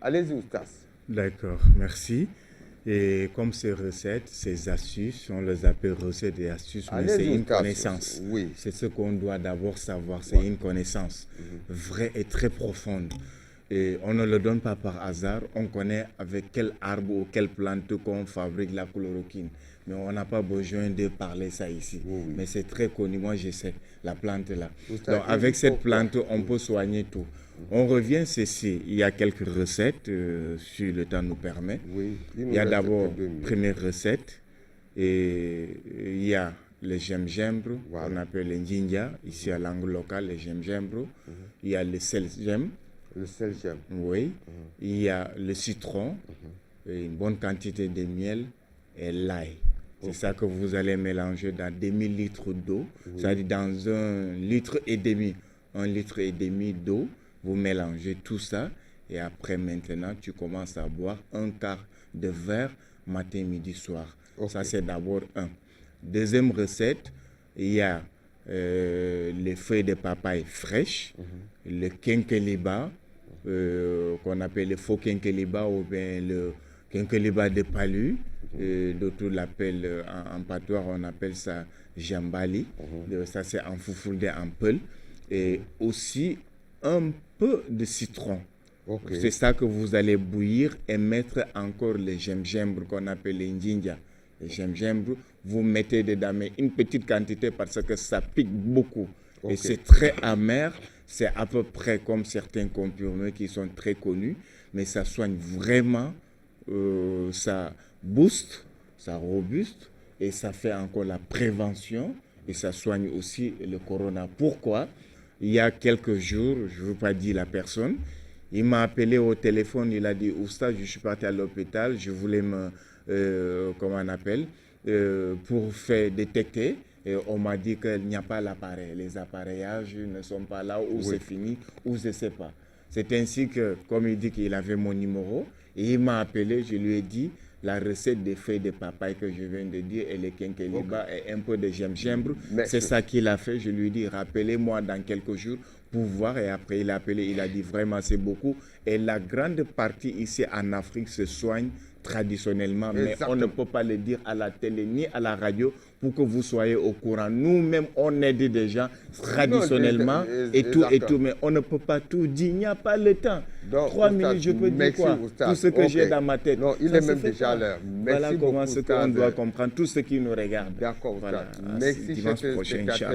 Allez-y, Oustas. D'accord, merci. Et comme ces recettes, ces astuces, on les appelle recettes et astuces, mais c'est une connaissance. Oui. C'est ce qu'on doit d'abord savoir, c'est une connaissance vraie et très profonde. Et on ne le donne pas par hasard, on connaît avec quel arbre ou quelle plante qu'on fabrique la chloroquine. Mais on n'a pas besoin de parler ça ici. Oui. Mais c'est très connu, moi je sais, la plante là. Oustas, Donc avec cette plante, on peut soigner tout. On revient ceci, il y a quelques recettes, si le temps nous permet. Oui. Il y a d'abord première recette, et il y a le gingembre, qu'on appelle le njinja, ici à langue locale, le gingembre. Il y a le sel-gem. Le sel-gem. Oui. Il y a le citron, et une bonne quantité de miel et l'ail. C'est ça que vous allez mélanger dans 2000 litres d'eau, c'est-à-dire dans 1,5 litre. 1,5 litre d'eau, vous mélangez tout ça et après maintenant, tu commences à boire 1/4 de verre matin, midi, soir. Ça, c'est d'abord un. Deuxième recette, il y a les feuilles de papaye fraîches, le quinqueliba, qu'on appelle le faux quinqueliba ou bien le quinqueliba de palu. D'autres l'appellent en patois, on appelle ça jambali. Ça, c'est en foufourdé en peul. Et aussi un peu de citron. C'est ça que vous allez bouillir et mettre encore le gingembre qu'on appelle le njinja. Le gingembre, vous mettez dedans mais une petite quantité parce que ça pique beaucoup. Et c'est très amer. C'est à peu près comme certains comprimés qui sont très connus, mais ça soigne vraiment, ça booste, ça robuste et ça fait encore la prévention et ça soigne aussi le corona. Pourquoi? Il y a quelques jours, je ne veux pas dire la personne, il m'a appelé au téléphone, il a dit « Oustas, je suis parti à l'hôpital, je voulais me, comment on appelle, pour faire détecter. Et on m'a dit qu'il n'y a pas l'appareil, les appareillages ne sont pas là, ou c'est fini, ou je ne sais pas. » C'est ainsi que, comme il dit qu'il avait mon numéro, et il m'a appelé, je lui ai dit la recette des feuilles de papaye que je viens de dire, et le quinqueliba et un peu de gingembre. C'est ça qu'il a fait. Je lui ai dit, rappelez-moi dans quelques jours pour voir. Et après, il a appelé, il a dit vraiment c'est beaucoup. Et la grande partie ici en Afrique se soigne traditionnellement, mais on ne peut pas le dire à la télé ni à la radio pour que vous soyez au courant. Nous-mêmes, on aide des gens traditionnellement et tout, mais on ne peut pas tout dire. Il n'y a pas le temps. Donc, 3 minutes, je peux dire quoi? Tout ce que j'ai dans ma tête. Non, il est même déjà à l'heure. Voilà comment ce qu'on doit comprendre, tout ce qui nous regarde. D'accord, voilà. Merci, dimanche prochain, Inch'Allah.